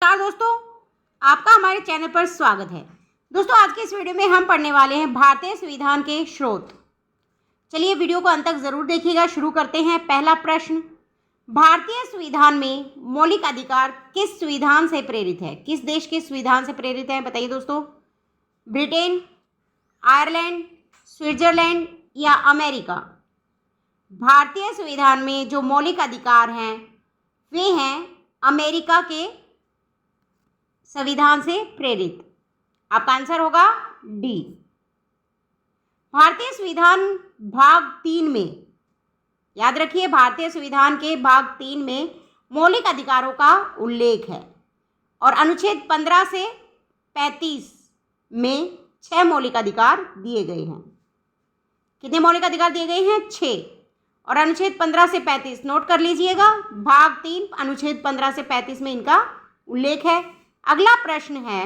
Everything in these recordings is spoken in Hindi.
नमस्कार दोस्तों, आपका हमारे चैनल पर स्वागत है। दोस्तों, आज के इस वीडियो में हम पढ़ने वाले हैं भारतीय संविधान के स्रोत। चलिए वीडियो को अंत तक जरूर देखिएगा। शुरू करते हैं। पहला प्रश्न, भारतीय संविधान में मौलिक अधिकार किस संविधान से प्रेरित है? किस देश के संविधान से प्रेरित है? बताइए दोस्तों। ब्रिटेन, आयरलैंड, स्विट्जरलैंड या अमेरिका? भारतीय संविधान में जो मौलिक अधिकार हैं वे हैं अमेरिका के संविधान से प्रेरित। आपका आंसर होगा डी। भारतीय संविधान भाग 3 में, याद रखिए, भारतीय संविधान के भाग 3 में मौलिक अधिकारों का उल्लेख है और अनुच्छेद 15 से 35 में 6 मौलिक अधिकार दिए गए हैं। कितने मौलिक अधिकार दिए गए हैं? 6। और अनुच्छेद 15 से 35 नोट कर लीजिएगा। भाग 3 अनुच्छेद 15 से 35 में इनका उल्लेख है। अगला प्रश्न है,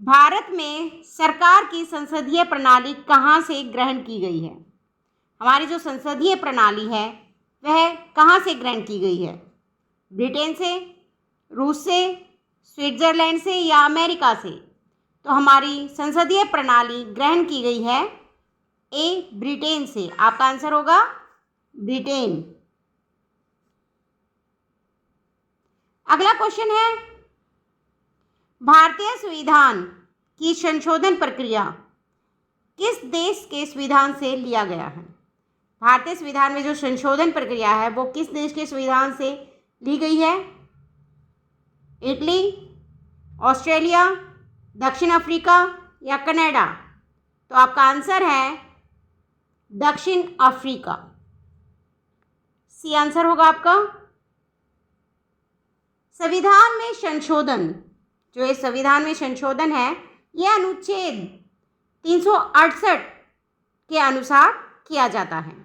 भारत में सरकार की संसदीय प्रणाली कहाँ से ग्रहण की गई है? हमारी जो संसदीय प्रणाली है वह कहाँ से ग्रहण की गई है? ब्रिटेन से, रूस से, स्विट्जरलैंड से या अमेरिका से? तो हमारी संसदीय प्रणाली ग्रहण की गई है ए, ब्रिटेन से। आपका आंसर होगा ब्रिटेन। अगला क्वेश्चन है, भारतीय संविधान की संशोधन प्रक्रिया किस देश के संविधान से लिया गया है? भारतीय संविधान में जो संशोधन प्रक्रिया है वो किस देश के संविधान से ली गई है? इटली, ऑस्ट्रेलिया, दक्षिण अफ्रीका या कनाडा? तो आपका आंसर है दक्षिण अफ्रीका। सी आंसर होगा आपका। संविधान में संशोधन, जो इस संविधान में संशोधन है, यह अनुच्छेद 368 के अनुसार किया जाता है।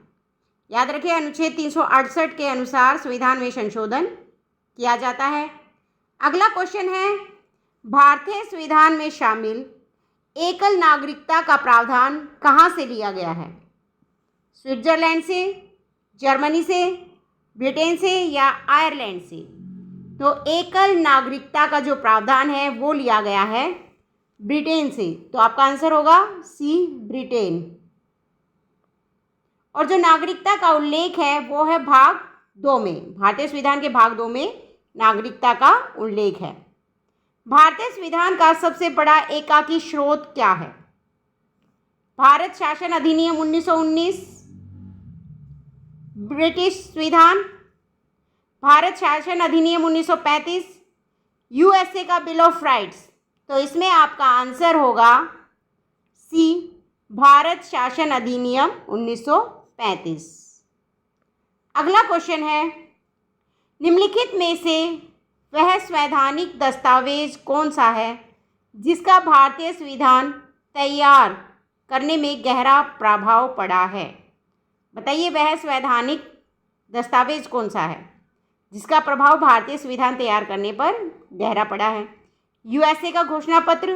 याद रखिए, अनुच्छेद 368 के अनुसार संविधान में संशोधन किया जाता है। अगला क्वेश्चन है, भारतीय संविधान में शामिल एकल नागरिकता का प्रावधान कहाँ से लिया गया है? स्विट्जरलैंड से, जर्मनी से, ब्रिटेन से या आयरलैंड से? तो एकल नागरिकता का जो प्रावधान है वो लिया गया है ब्रिटेन से। तो आपका आंसर होगा सी, ब्रिटेन। और जो नागरिकता का उल्लेख है वो है भाग 2 में। भारतीय संविधान के भाग 2 में नागरिकता का उल्लेख है। भारतीय संविधान का सबसे बड़ा एकाकी स्रोत क्या है? भारत शासन अधिनियम 1919, ब्रिटिश संविधान, भारत शासन अधिनियम 1935, यूएसए का बिल ऑफ राइट्स? तो इसमें आपका आंसर होगा सी, भारत शासन अधिनियम 1935। अगला क्वेश्चन है, निम्नलिखित में से वह संवैधानिक दस्तावेज कौन सा है जिसका भारतीय संविधान तैयार करने में गहरा प्रभाव पड़ा है? बताइए, वह संवैधानिक दस्तावेज कौन सा है जिसका प्रभाव भारतीय संविधान तैयार करने पर गहरा पड़ा है? यूएसए का घोषणा पत्र,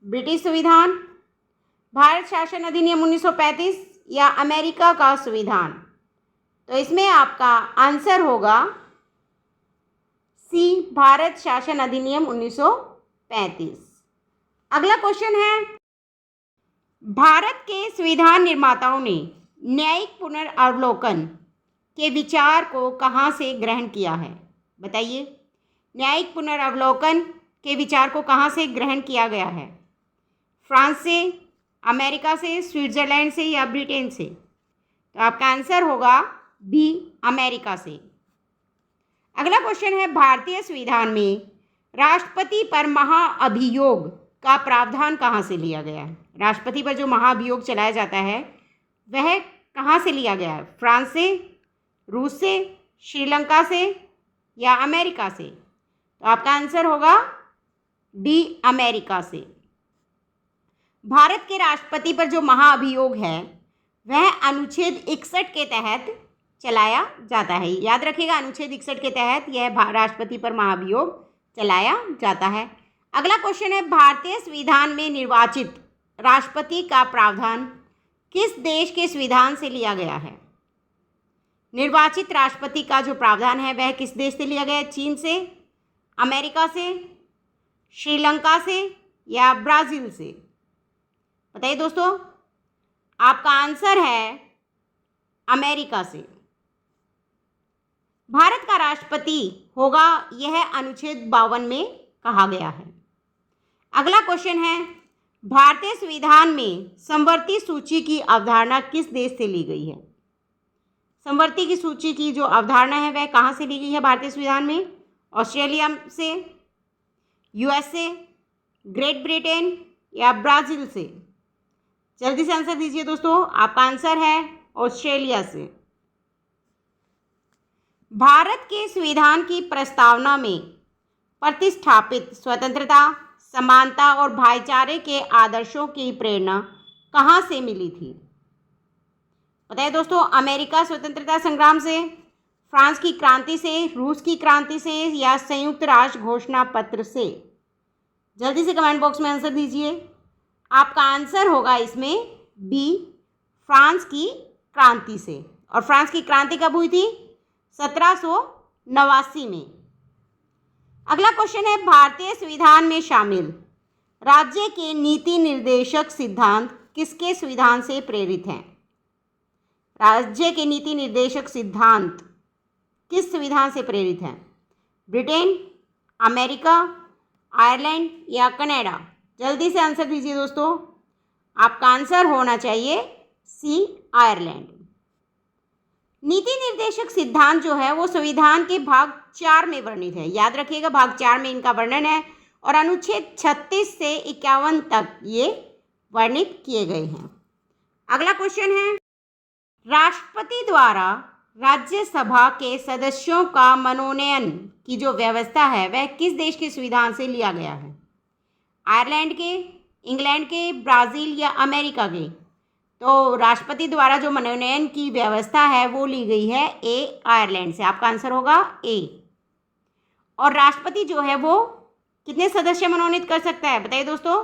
ब्रिटिश संविधान, भारत शासन अधिनियम 1935 या अमेरिका का संविधान? तो इसमें आपका आंसर होगा सी, भारत शासन अधिनियम 1935। अगला क्वेश्चन है, भारत के संविधान निर्माताओं ने न्यायिक पुनर्अवलोकन के विचार को कहाँ से ग्रहण किया है? बताइए, न्यायिक पुनर्अवलोकन के विचार को कहाँ से ग्रहण किया गया है? फ्रांस से, अमेरिका से, स्विट्जरलैंड से या ब्रिटेन से? तो आपका आंसर होगा बी, अमेरिका से। अगला क्वेश्चन है, भारतीय संविधान में राष्ट्रपति पर महाअभियोग का प्रावधान कहाँ से लिया गया है? राष्ट्रपति पर जो महाअभियोग चलाया जाता है वह कहाँ से लिया गया है? फ्रांस से, रूस से, श्रीलंका से या अमेरिका से? तो आपका आंसर होगा डी, अमेरिका से। भारत के राष्ट्रपति पर जो महाअभियोग है वह अनुच्छेद 61 के तहत चलाया जाता है। याद रखिएगा, अनुच्छेद 61 के तहत यह राष्ट्रपति पर महाअभियोग चलाया जाता है। अगला क्वेश्चन है, भारतीय संविधान में निर्वाचित राष्ट्रपति का प्रावधान किस देश के संविधान से लिया गया है? निर्वाचित राष्ट्रपति का जो प्रावधान है वह किस देश से लिया गया है? चीन से, अमेरिका से, श्रीलंका से या ब्राज़ील से? बताइए दोस्तों। आपका आंसर है अमेरिका से। भारत का राष्ट्रपति होगा, यह अनुच्छेद 52 में कहा गया है। अगला क्वेश्चन है, भारतीय संविधान में समवर्ती सूची की अवधारणा किस देश से ली गई है? समवर्ती की सूची की जो अवधारणा है वह कहाँ से ली गई है भारतीय संविधान में? ऑस्ट्रेलिया से, यूएसए, ग्रेट ब्रिटेन या ब्राज़ील से? जल्दी से आंसर दीजिए दोस्तों। आपका आंसर है ऑस्ट्रेलिया से। भारत के संविधान की प्रस्तावना में प्रतिस्थापित स्वतंत्रता, समानता और भाईचारे के आदर्शों की प्रेरणा कहाँ से मिली थी? बताइए दोस्तों। अमेरिका स्वतंत्रता संग्राम से, फ्रांस की क्रांति से, रूस की क्रांति से या संयुक्त राष्ट्र घोषणा पत्र से? जल्दी से कमेंट बॉक्स में आंसर दीजिए। आपका आंसर होगा इसमें बी, फ्रांस की क्रांति से। और फ्रांस की क्रांति कब हुई थी? 1789 में। अगला क्वेश्चन है, भारतीय संविधान में शामिल राज्य के नीति निर्देशक सिद्धांत किसके संविधान से प्रेरित हैं? राज्य के नीति निर्देशक सिद्धांत किस संविधान से प्रेरित हैं? ब्रिटेन, अमेरिका, आयरलैंड या कनाडा? जल्दी से आंसर दीजिए दोस्तों। आपका आंसर होना चाहिए सी, आयरलैंड। नीति निर्देशक सिद्धांत जो है वो संविधान के भाग 4 में वर्णित है। याद रखिएगा, भाग 4 में इनका वर्णन है और अनुच्छेद 36 से 51 तक ये वर्णित किए गए हैं। अगला क्वेश्चन है, राष्ट्रपति द्वारा राज्यसभा के सदस्यों का मनोनयन की जो व्यवस्था है वह किस देश के संविधान से लिया गया है? आयरलैंड के, इंग्लैंड के, ब्राज़ील या अमेरिका के? तो राष्ट्रपति द्वारा जो मनोनयन की व्यवस्था है वो ली गई है ए, आयरलैंड से। आपका आंसर होगा ए। और राष्ट्रपति जो है वो कितने सदस्य मनोनीत कर सकता है? बताइए दोस्तों।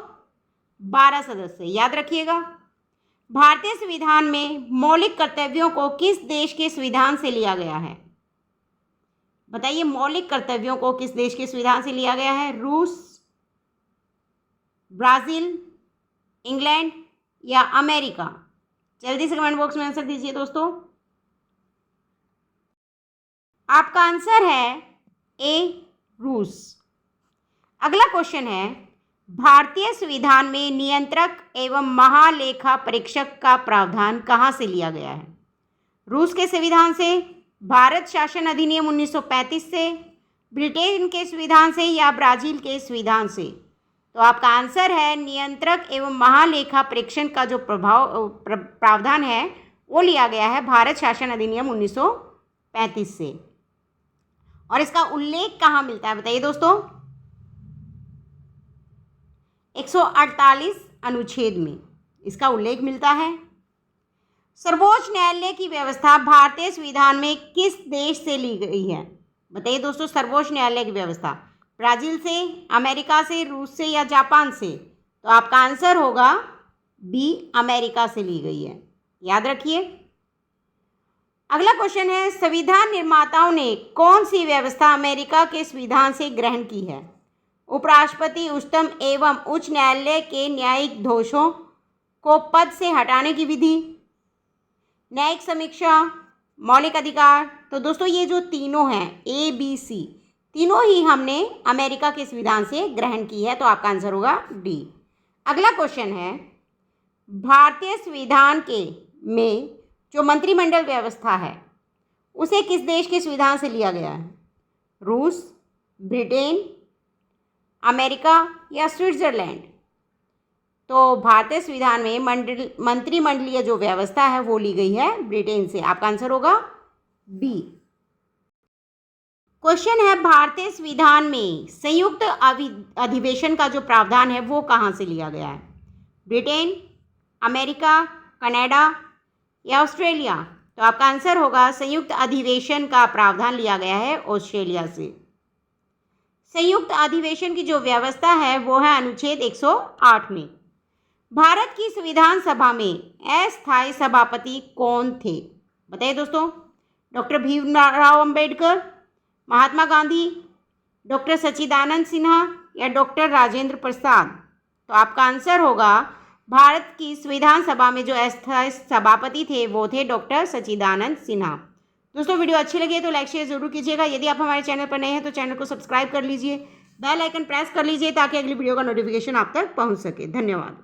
12 सदस्य। याद रखिएगा। भारतीय संविधान में मौलिक कर्तव्यों को किस देश के संविधान से लिया गया है? बताइए, मौलिक कर्तव्यों को किस देश के संविधान से लिया गया है? रूस, ब्राज़ील, इंग्लैंड या अमेरिका? जल्दी से कमेंट बॉक्स में आंसर दीजिए दोस्तों। आपका आंसर है ए, रूस। अगला क्वेश्चन है, भारतीय संविधान में नियंत्रक एवं महालेखा परीक्षक का प्रावधान कहाँ से लिया गया है? रूस के संविधान से, भारत शासन अधिनियम 1935 से, ब्रिटेन के संविधान से या ब्राज़ील के संविधान से? तो आपका आंसर है नियंत्रक एवं महालेखा परीक्षण का जो प्रावधान है वो लिया गया है भारत शासन अधिनियम 1935 से। और इसका उल्लेख कहाँ मिलता है? बताइए दोस्तों। 148 अनुच्छेद में इसका उल्लेख मिलता है। सर्वोच्च न्यायालय की व्यवस्था भारतीय संविधान में किस देश से ली गई है? बताइए दोस्तों। सर्वोच्च न्यायालय की व्यवस्था ब्राज़ील से, अमेरिका से, रूस से या जापान से? तो आपका आंसर होगा बी, अमेरिका से ली गई है। याद रखिए। अगला क्वेश्चन है, संविधान निर्माताओं ने कौन सी व्यवस्था अमेरिका के संविधान से ग्रहण की है? उपराष्ट्रपति, उच्चतम एवं उच्च न्यायालय के न्यायिक दोषों को पद से हटाने की विधि, न्यायिक समीक्षा, मौलिक अधिकार? तो दोस्तों ये जो तीनों हैं ए, बी, सी, तीनों ही हमने अमेरिका के संविधान से ग्रहण की है। तो आपका आंसर होगा डी। अगला क्वेश्चन है, भारतीय संविधान के में जो मंत्रिमंडल व्यवस्था है उसे किस देश के संविधान से लिया गया है? रूस, ब्रिटेन, अमेरिका या स्विट्जरलैंड? तो भारतीय संविधान में मंत्रिमंडलीय जो व्यवस्था है वो ली गई है ब्रिटेन से। आपका आंसर होगा बी। क्वेश्चन है, भारतीय संविधान में संयुक्त अधिवेशन का जो प्रावधान है वो कहाँ से लिया गया है? ब्रिटेन, अमेरिका, कनाडा या ऑस्ट्रेलिया? तो आपका आंसर होगा संयुक्त अधिवेशन का प्रावधान लिया गया है ऑस्ट्रेलिया से। संयुक्त अधिवेशन की जो व्यवस्था है वो है अनुच्छेद 108 में। भारत की संविधान सभा में अस्थायी सभापति कौन थे? बताइए दोस्तों। डॉक्टर भीमराव अंबेडकर, महात्मा गांधी, डॉक्टर सच्चिदानंद सिन्हा या डॉक्टर राजेंद्र प्रसाद? तो आपका आंसर होगा भारत की संविधान सभा में जो अस्थायी सभापति थे वो थे डॉक्टर सच्चिदानंद सिन्हा। दोस्तों वीडियो अच्छी लगी है तो लाइक शेयर जरूर कीजिएगा। यदि आप हमारे चैनल पर नए हैं तो चैनल को सब्सक्राइब कर लीजिए, बेल आइकन प्रेस कर लीजिए ताकि अगली वीडियो का नोटिफिकेशन आप तक पहुंच सके। धन्यवाद।